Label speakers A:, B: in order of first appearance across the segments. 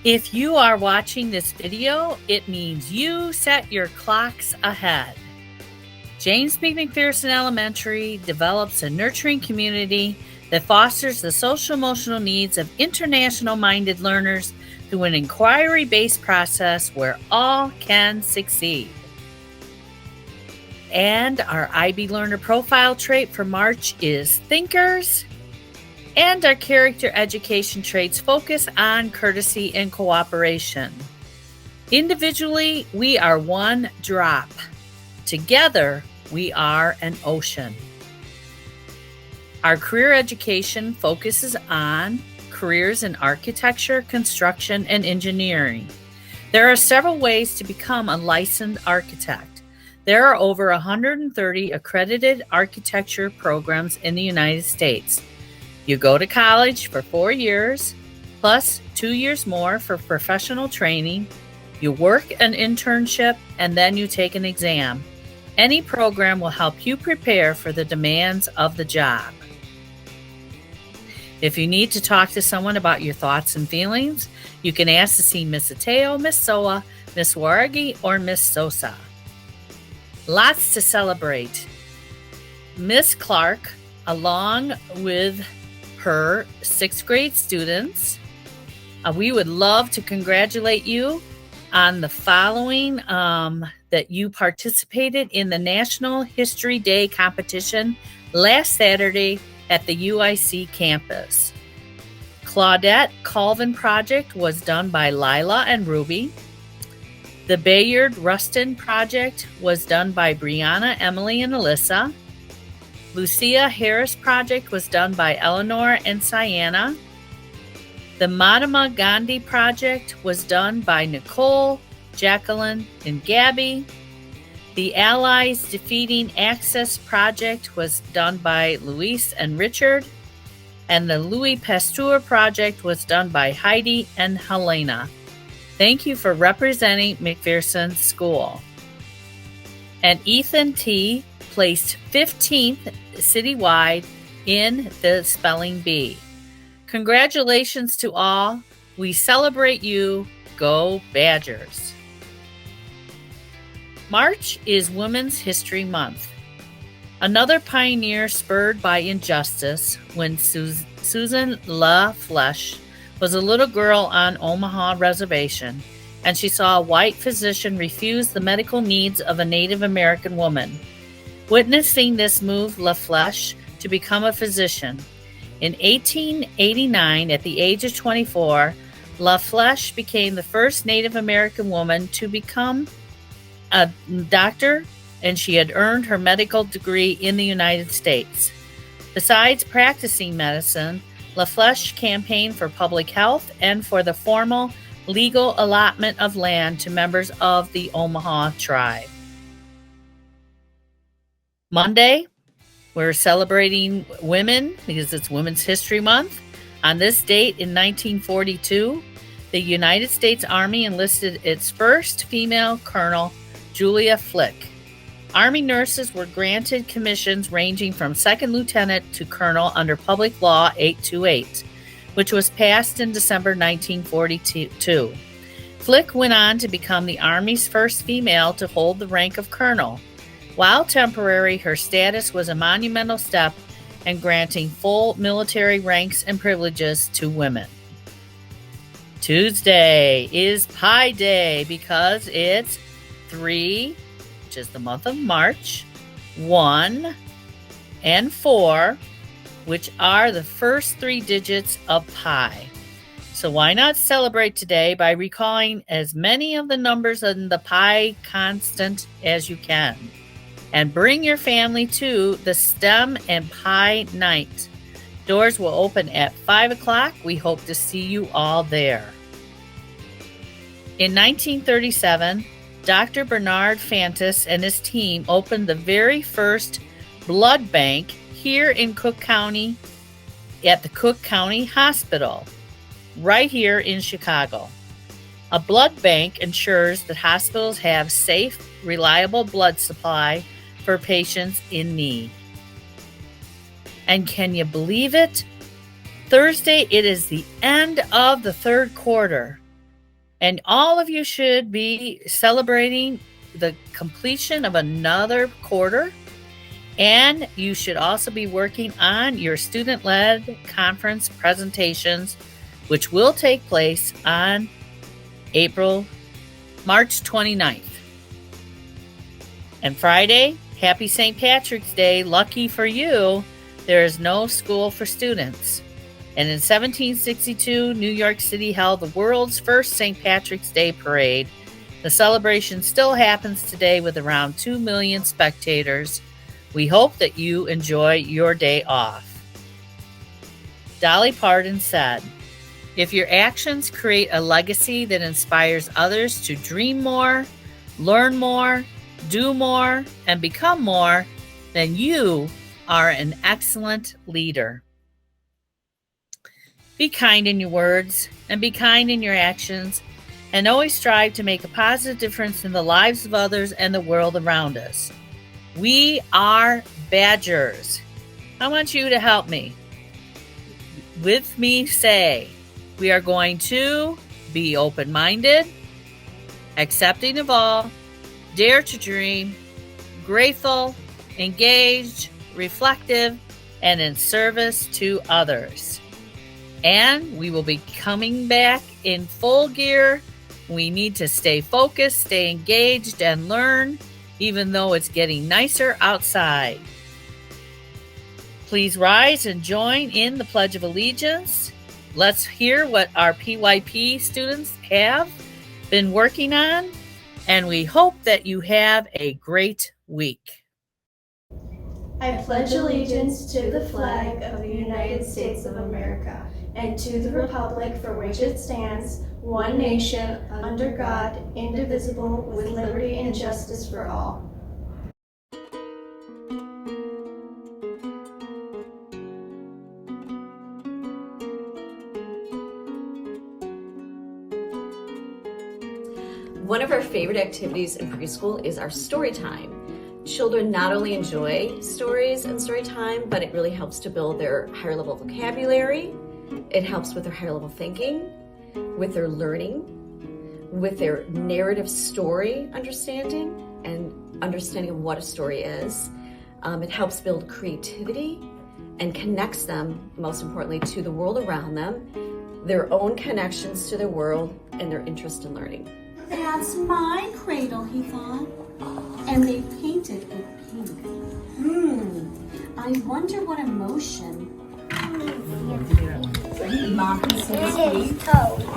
A: If you are watching this video, it means you set your clocks ahead. James B. McPherson Elementary develops a nurturing community that fosters the social-emotional needs of international-minded learners through an inquiry-based process where all can succeed. And our IB Learner Profile trait for March is thinkers. And our character education traits focus on courtesy and cooperation. Individually, we are one drop. Together, we are an ocean. Our career education focuses on careers in architecture, construction, and engineering. There are several ways to become a licensed architect. There are over 130 accredited architecture programs in the United States. You go to college for 4 years, plus 2 years more for professional training. You work an internship, and then you take an exam. Any program will help you prepare for the demands of the job. If you need to talk to someone about your thoughts and feelings, you can ask to see Miss Ateo, Miss Soa, Miss Waragi, or Miss Sosa. Lots to celebrate. Miss Clark, along with her 6th grade students, we would love to congratulate you on the following, that you participated in the National History Day competition last Saturday at the UIC campus. Claudette Colvin project was done by Lila and Ruby. The Bayard Rustin project was done by Brianna, Emily, and Alyssa. Lucia Harris project was done by Eleanor and Sienna. The Mahatma Gandhi project was done by Nicole, Jacqueline, and Gabby. The Allies Defeating Axis project was done by Luis and Richard. And the Louis Pasteur project was done by Heidi and Helena. Thank you for representing McPherson School. And Ethan T. placed 15th citywide in the spelling bee. Congratulations to all. We celebrate you. Go Badgers. March is Women's History Month. Another pioneer spurred by injustice when Susan La Flesche was a little girl on Omaha Reservation, and she saw a white physician refuse the medical needs of a Native American woman. Witnessing this moved La Flesche to become a physician. In 1889, at the age of 24, La Flesche became the first Native American woman to become a doctor, and she had earned her medical degree in the United States. Besides practicing medicine, La Flesche campaigned for public health and for the formal legal allotment of land to members of the Omaha tribe. Monday, we're celebrating women because it's Women's History Month. On this date in 1942, the United States Army enlisted its first female colonel, Julia Flick. Army nurses were granted commissions ranging from second lieutenant to colonel under Public Law 828, which was passed in December 1942. Flick went on to become the Army's first female to hold the rank of colonel. While temporary, her status was a monumental step in granting full military ranks and privileges to women. Tuesday is Pi Day because it's 3, which is the month of March, 1, and 4, which are the first 3 digits of pi. So why not celebrate today by recalling as many of the numbers in the pi constant as you can? And bring your family to the STEM and Pi Night. Doors will open at 5 o'clock. We hope to see you all there. In 1937, Dr. Bernard Fantis and his team opened the very first blood bank here in Cook County at the Cook County Hospital, right here in Chicago. A blood bank ensures that hospitals have safe, reliable blood supply for patients in need. And can you believe it? Thursday, it is the end of the third quarter. And all of you should be celebrating the completion of another quarter. And you should also be working on your student-led conference presentations, which will take place on March 29th. And Friday, happy St. Patrick's Day. Lucky for you, there is no school for students. And in 1762, New York City held the world's first St. Patrick's Day parade. The celebration still happens today with around 2 million spectators. We hope that you enjoy your day off. Dolly Parton said, "If your actions create a legacy that inspires others to dream more, learn more, do more, and become more, then you are an excellent leader." Be kind in your words and be kind in your actions, and always strive to make a positive difference in the lives of others and the world around us. We are Badgers. I want you to help me. With me say, we are going to be open-minded, accepting of all, dare to dream, grateful, engaged, reflective, and in service to others. And we will be coming back in full gear. We need to stay focused, stay engaged, and learn, even though it's getting nicer outside. Please rise and join in the Pledge of Allegiance. Let's hear what our PYP students have been working on, and we hope that you have a great week.
B: I pledge allegiance to the flag of the United States of America and to the republic for which it stands, one nation, under God, indivisible, with liberty and justice for all.
C: One of our favorite activities in preschool is our story time. Children not only enjoy stories and story time, but it really helps to build their higher level vocabulary. It helps with their higher level thinking, with their learning, with their narrative story understanding and understanding of what a story is. It helps build creativity and connects them, most importantly, to the world around them, their own connections to their world, and their interest in learning.
D: That's my cradle, he thought. And they painted it pink. I wonder what emotion. Mom can say sweet.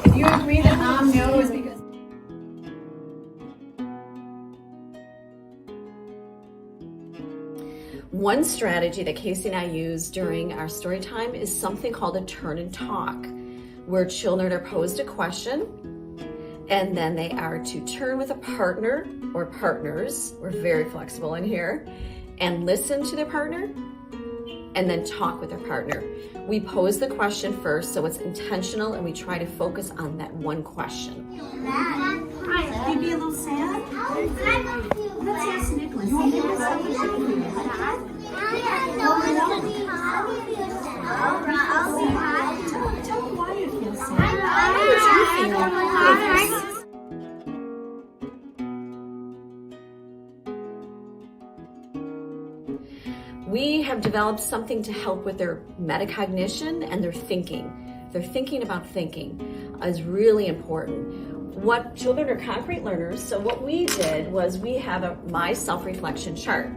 B: If you agree that Mom knows because...
C: One strategy that Casey and I use during our story time is something called a turn and talk, where children are posed a question and then they are to turn with a partner or partners, we're very flexible in here, and listen to their partner and then talk with their partner. We pose the question first, so it's intentional, and we try to focus on that one question.
D: You'd be a little sad? Let's ask Nicholas. Tell me why you feel sad. How would you feel?
C: We have developed something to help with their metacognition and their thinking. Their thinking about thinking is really important. What children are concrete learners, so what we did was we have my self-reflection chart.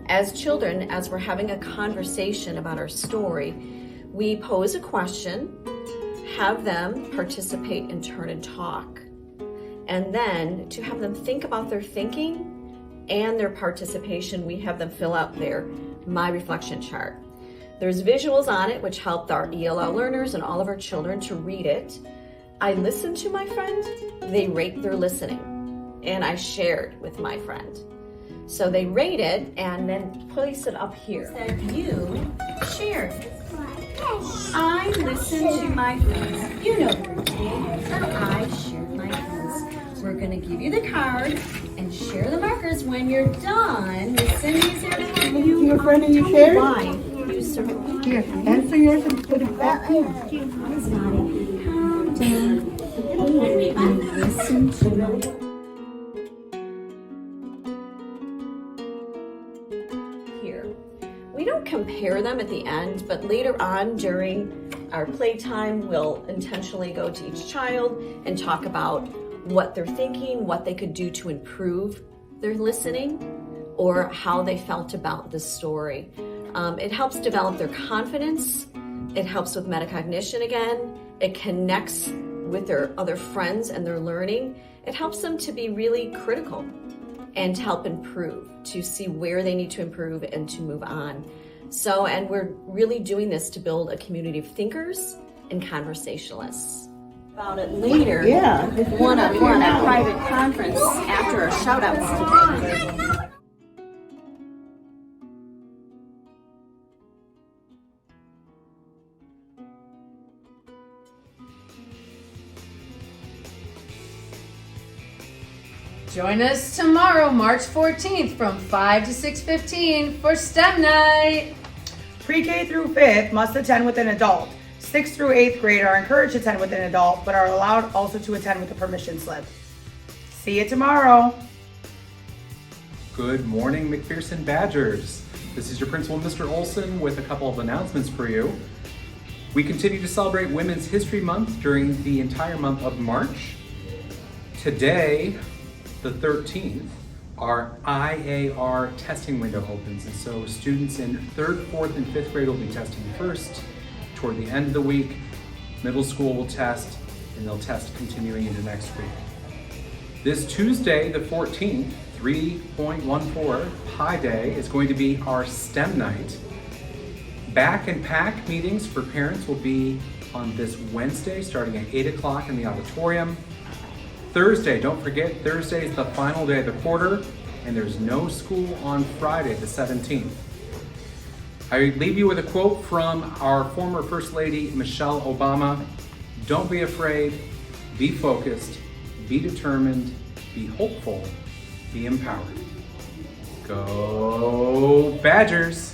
C: As children, as we're having a conversation about our story, we pose a question, have them participate and turn and talk, and then to have them think about their thinking and their participation, we have them fill out their My Reflection chart. There's visuals on it which help our ELL learners and all of our children to read it. I listened to my friend, they rate their listening, and I shared with my friend. So they rate it and then place it up here.
D: That you shared. I listened to my friends. You know the routine. I shared my friends. We're going to give you the card and share the markers when you're done. Miss Cindy's here to help you.
E: Your friend and you shared?
D: Why? You serve.
E: Here, answer yours and put it back here.
D: Calm down.
C: listen to my here. We don't compare them at the end, but later on during our playtime, we'll intentionally go to each child and talk about what they're thinking, what they could do to improve their listening, or how they felt about the story. It helps develop their confidence. It helps with metacognition again. It connects with their other friends and their learning. It helps them to be really critical and to help improve, to see where they need to improve and to move on. So, and we're really doing this to build a community of thinkers and conversationalists. About it later, one-on-one at private conference after our shout-outs today.
E: Join us tomorrow, March 14th from 5 to 6:15 for STEM night.
F: Pre-K through 5th must attend with an adult. 6th through 8th grade are encouraged to attend with an adult, but are allowed also to attend with a permission slip. See you tomorrow.
G: Good morning, McPherson Badgers. This is your principal, Mr. Olson, with a couple of announcements for you. We continue to celebrate Women's History Month during the entire month of March. Today, the 13th, our IAR testing window opens, and so students in 3rd, 4th, and 5th grade will be testing first. Toward the end of the week, middle school will test, and they'll test continuing into next week. This Tuesday, the 14th, 3.14 Pi Day, is going to be our STEM night. Back and pack meetings for parents will be on this Wednesday, starting at 8 o'clock in the auditorium. Thursday, don't forget, Thursday is the final day of the quarter, and there's no school on Friday, the 17th. I leave you with a quote from our former First Lady, Michelle Obama. Don't be afraid, be focused, be determined, be hopeful, be empowered. Go Badgers!